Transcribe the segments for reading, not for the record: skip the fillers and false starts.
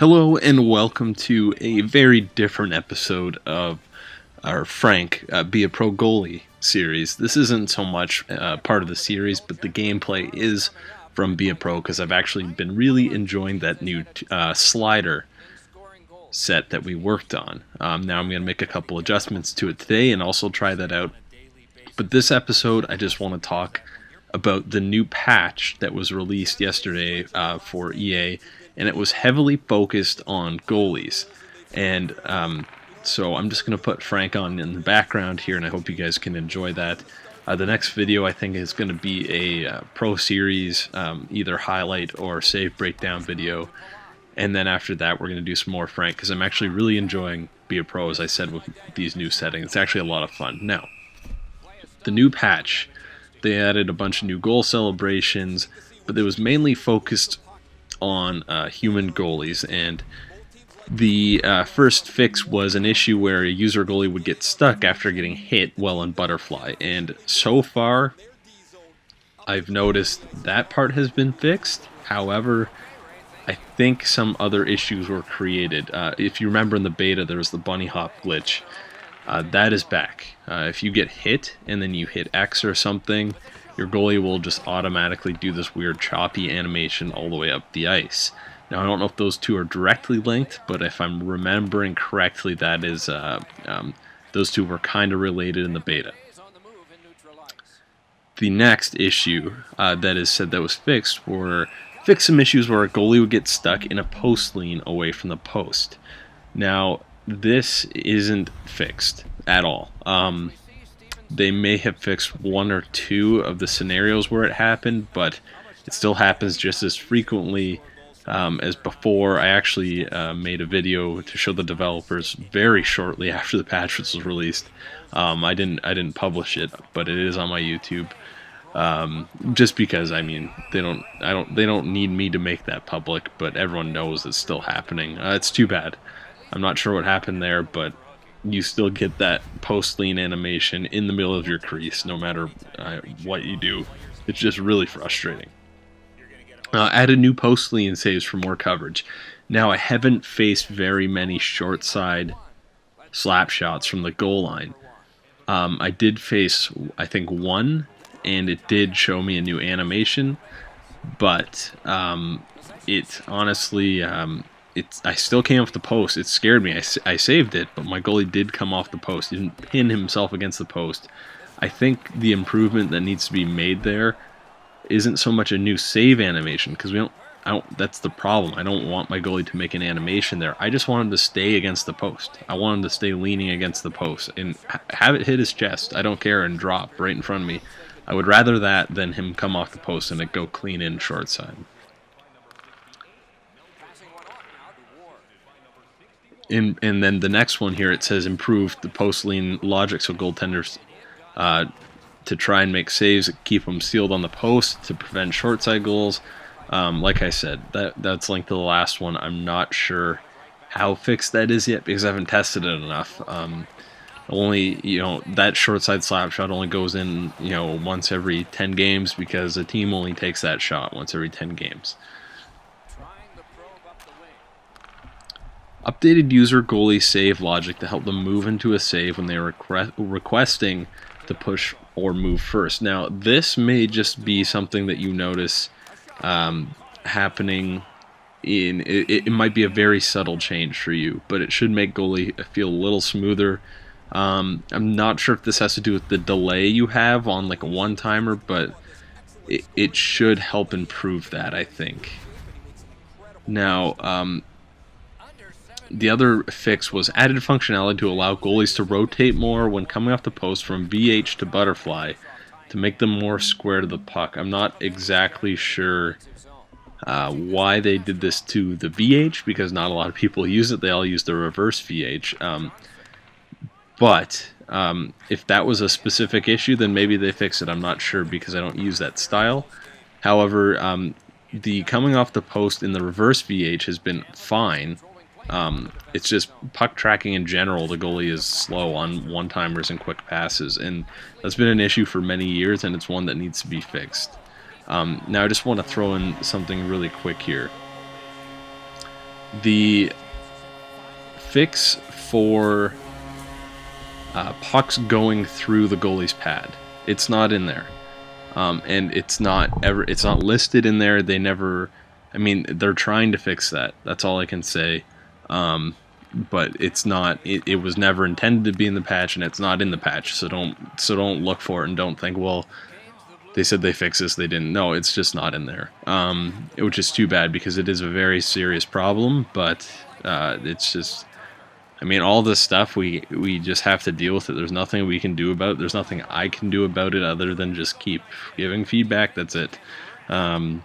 Hello and welcome to a very different episode of our Frank Be a Pro Goalie series. This isn't so much part of the series, but the gameplay is from Be a Pro because I've actually been really enjoying that new slider set that we worked on. Now I'm going to make a couple adjustments to it today and also try that out. But this episode, I just want to talk about the new patch that was released yesterday for EA, and it was heavily focused on goalies. And so I'm just going to put Frank on in the background here, and I hope you guys can enjoy that. The next video I think is going to be a Pro Series, either highlight or save breakdown video. And then after that, we're going to do some more Frank, because I'm actually really enjoying Be a Pro, as I said, with these new settings. It's actually a lot of fun. Now, the new patch, they added a bunch of new goal celebrations, but it was mainly focused on human goalies. And the first fix was an issue where a user goalie would get stuck after getting hit while in butterfly. And so far, I've noticed that part has been fixed. However, I think some other issues were created. If you remember in the beta, there was the bunny hop glitch. That is back. If you get hit and then you hit X or something, your goalie will just automatically do this weird choppy animation all the way up the ice. Now, I don't know if those two are directly linked, but if I'm remembering correctly, that is those two were kind of related in the beta. The next issue that is said that was fixed were some issues where a goalie would get stuck in a post lean away from the post. Now, this isn't fixed at all. They may have fixed one or two of the scenarios where it happened, but it still happens just as frequently as before. I actually made a video to show the developers very shortly after the patch was released. I didn't publish it, but it is on my YouTube. Just because, I mean, they don't need me to make that public, but everyone knows it's still happening. It's too bad. I'm not sure what happened there, but you still get that post lean animation in the middle of your crease, no matter what you do. It's just really frustrating. Added new post lean saves for more coverage. Now, I haven't faced very many short side slap shots from the goal line. I did face, I think, one, and it did show me a new animation, but it honestly, I still came off the post. It scared me. I saved it, but my goalie did come off the post. He didn't pin himself against the post. I think the improvement that needs to be made there isn't so much a new save animation, because that's the problem. I don't want my goalie to make an animation there. I just want him to stay against the post. I want him to stay leaning against the post and have it hit his chest. I don't care, and drop right in front of me. I would rather that than him come off the post and it go clean in short side. And then the next one here, it says improve the post lean logic so goaltenders to try and make saves, keep them sealed on the post to prevent short side goals. Like I said, that's linked to the last one. I'm not sure how fixed that is yet because I haven't tested it enough. Only, that short side slap shot only goes in, once every 10 games because a team only takes that shot once every 10 games. Updated user goalie save logic to help them move into a save when they are requesting to push or move first. Now, this may just be something that you notice happening it might be a very subtle change for you, but it should make goalie feel a little smoother. I'm not sure if this has to do with the delay you have on like a one-timer, but it should help improve that, I think. Now, the other fix was added functionality to allow goalies to rotate more when coming off the post from VH to butterfly to make them more square to the puck. I'm not exactly sure why they did this to the VH, because not a lot of people use it. They all use the reverse VH. But if that was a specific issue, then maybe they fix it. I'm not sure because I don't use that style. However, the coming off the post in the reverse VH has been fine. It's just puck tracking in general. The goalie is slow on one-timers and quick passes, and that's been an issue for many years, and it's one that needs to be fixed. Now, I just want to throw in something really quick here. The fix for pucks going through the goalie's pad, it's not in there, and it's not listed in there. They never. I mean, they're trying to fix that. That's all I can say. But it's not. It was never intended to be in the patch, and it's not in the patch. So don't look for it, and don't think, well, they said they fixed this, they didn't. No, it's just not in there. Which is too bad, because it is a very serious problem. But it's just. I mean, all this stuff, we just have to deal with it. There's nothing we can do about it. There's nothing I can do about it other than just keep giving feedback. That's it. And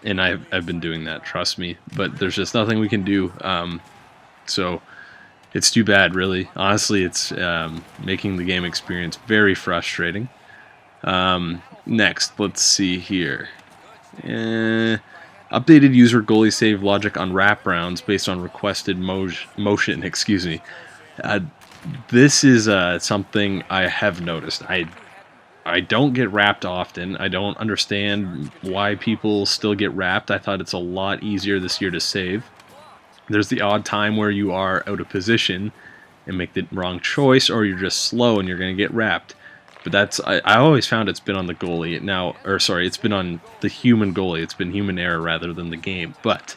I've been doing that, trust me. But there's just nothing we can do. So it's too bad, really. Honestly, it's making the game experience very frustrating. Next, let's see here. Updated user goalie save logic on wraparounds based on requested motion. Excuse me. This is something I have noticed. I don't get wrapped often. I don't understand why people still get wrapped. I thought it's a lot easier this year to save. There's the odd time where you are out of position and make the wrong choice, or you're just slow and you're going to get wrapped. But that's I always found it's been on the goalie now, or sorry, it's been on the human goalie. It's been human error rather than the game. But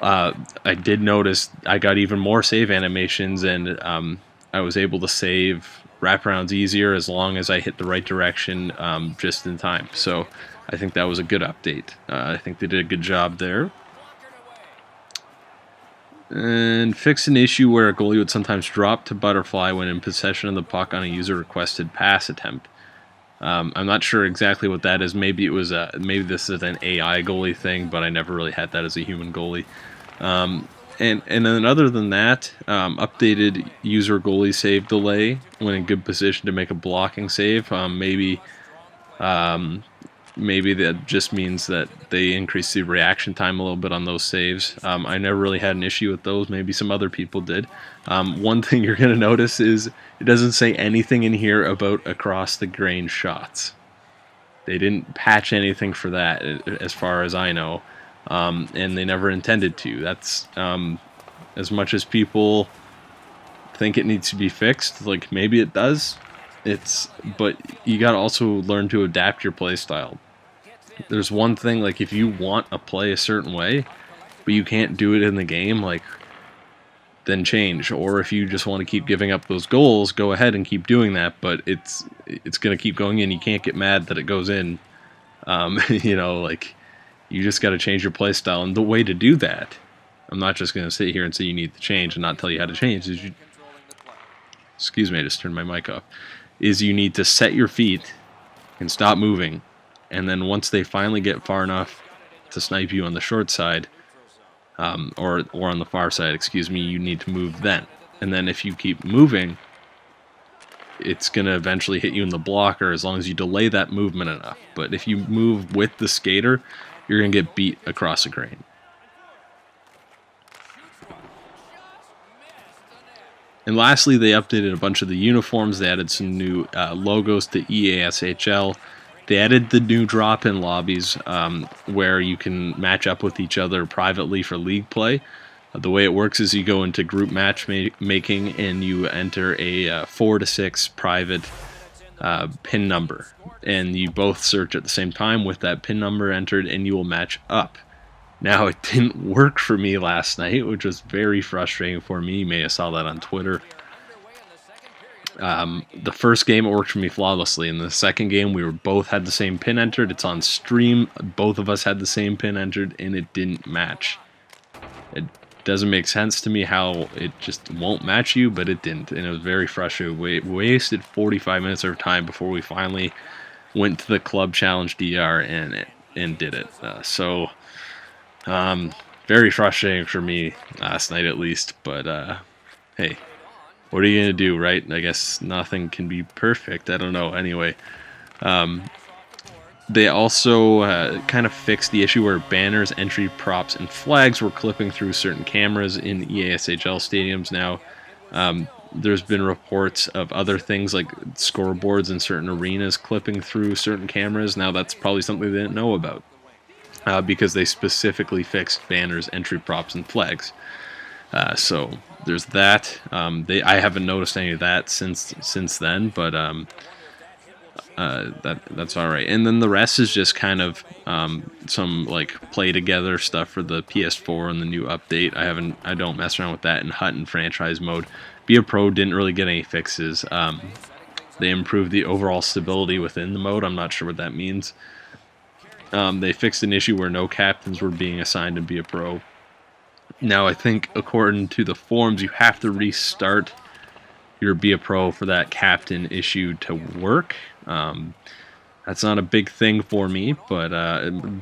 I did notice I got even more save animations, and I was able to save wraparounds easier as long as I hit the right direction just in time. So I think that was a good update. I think they did a good job there. And fix an issue where a goalie would sometimes drop to butterfly when in possession of the puck on a user-requested pass attempt. I'm not sure exactly what that is. Maybe it was maybe this is an AI goalie thing, but I never really had that as a human goalie. And then other than that, updated user goalie save delay when in good position to make a blocking save. Maybe that just means that they increase the reaction time a little bit on those saves. I never really had an issue with those. Maybe some other people did. One thing you're going to notice is it doesn't say anything in here about across the grain shots. They didn't patch anything for that, as far as I know, and they never intended to. That's as much as people think it needs to be fixed. Like, maybe it does. But you gotta also learn to adapt your play style. There's one thing, like, if you want to play a certain way, but you can't do it in the game, like, then change. Or if you just want to keep giving up those goals, go ahead and keep doing that. But it's gonna keep going in. You can't get mad that it goes in. Like, you just gotta change your play style. And the way to do that, I'm not just gonna sit here and say you need to change and not tell you how to change. Excuse me, I just turned my mic off. Is you need to set your feet and stop moving, and then once they finally get far enough to snipe you on the short side, or on the far side, excuse me, you need to move then. And then if you keep moving, it's going to eventually hit you in the blocker as long as you delay that movement enough. But if you move with the skater, you're going to get beat across the grain. And lastly, they updated a bunch of the uniforms. They added some new logos to EASHL. They added the new drop-in lobbies where you can match up with each other privately for league play. The way it works is you go into group matchmaking and you enter a 4 to 6 private PIN number. And you both search at the same time with that PIN number entered, and you will match up. Now, it didn't work for me last night, which was very frustrating for me. You may have saw that on Twitter. The first game, it worked for me flawlessly. In the second game, we both had the same pin entered. It's on stream. Both of us had the same pin entered, and it didn't match. It doesn't make sense to me how it just won't match you, but it didn't, and it was very frustrating. We wasted 45 minutes of our time before we finally went to the club challenge DR and did it. Very frustrating for me last night, at least, but hey, what are you gonna do, right? I guess nothing can be perfect. I don't know. Anyway, they also kind of fixed the issue where banners, entry props, and flags were clipping through certain cameras in EASHL stadiums now. There's been reports of other things like scoreboards in certain arenas clipping through certain cameras. Now that's probably something they didn't know about. because they specifically fixed banners, entry props, and flags. So there's that. I haven't noticed any of that since then, but that's all right. And then the rest is just kind of some like play together stuff for the PS4 and the new update. I don't mess around with that in Hut and franchise mode. Be a Pro didn't really get any fixes. They improved the overall stability within the mode. I'm not sure what that means. They fixed an issue where no captains were being assigned in Be a Pro. Now, I think according to the forums, you have to restart your Be a Pro for that captain issue to work. That's not a big thing for me, but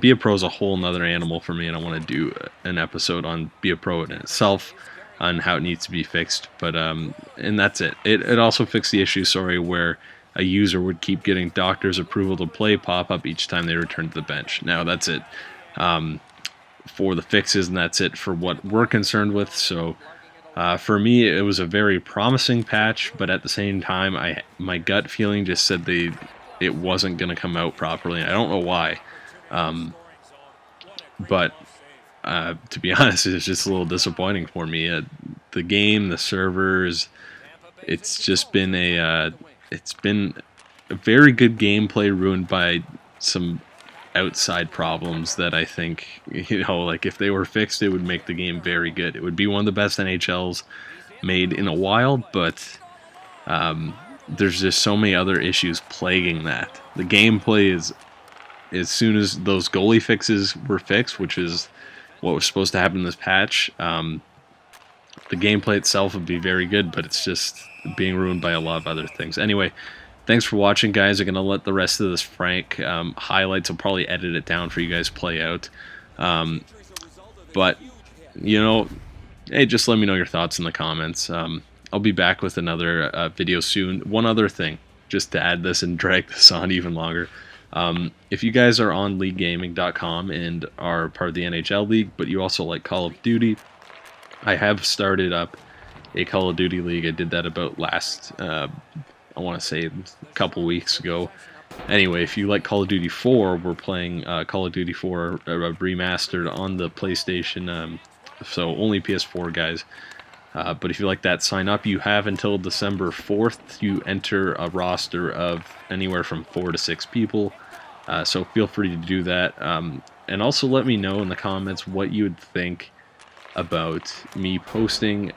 Be a Pro is a whole nother animal for me, and I want to do an episode on Be a Pro in itself, on how it needs to be fixed. But and that's it. It also fixed the issue, where a user would keep getting doctor's approval to play pop up each time they return to the bench. Now that's it for the fixes, and that's it for what we're concerned with. So for me, it was a very promising patch, but at the same time, my gut feeling just said it wasn't going to come out properly. I don't know why, but to be honest, it's just a little disappointing for me. The game, the servers, it's just been a very good gameplay ruined by some outside problems that I think, like if they were fixed, it would make the game very good. It would be one of the best NHLs made in a while, but there's just so many other issues plaguing that. The gameplay is, as soon as those goalie fixes were fixed, which is what was supposed to happen in this patch, the gameplay itself would be very good, but it's just being ruined by a lot of other things. Anyway, thanks for watching, guys. I'm going to let the rest of this Frank highlights, I'll probably edit it down for you guys to play out. But, hey, just let me know your thoughts in the comments. I'll be back with another video soon. One other thing, just to add this and drag this on even longer. If you guys are on leaguegaming.com and are part of the NHL League, but you also like Call of Duty, I have started up a Call of Duty League. I did that about I want to say a couple weeks ago. Anyway, if you like Call of Duty 4, we're playing Call of Duty 4 remastered on the PlayStation, so only PS4 guys. But if you like that, sign up. You have until December 4th to enter a roster of anywhere from 4 to 6 people. So feel free to do that. And also let me know in the comments what you would think about me posting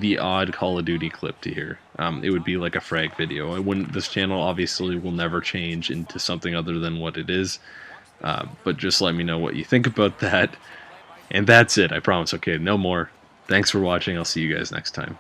the odd Call of Duty clip to here. It would be like a frag video. This channel obviously will never change into something other than what it is. But just let me know what you think about that. And that's it, I promise. Okay, no more. Thanks for watching. I'll see you guys next time.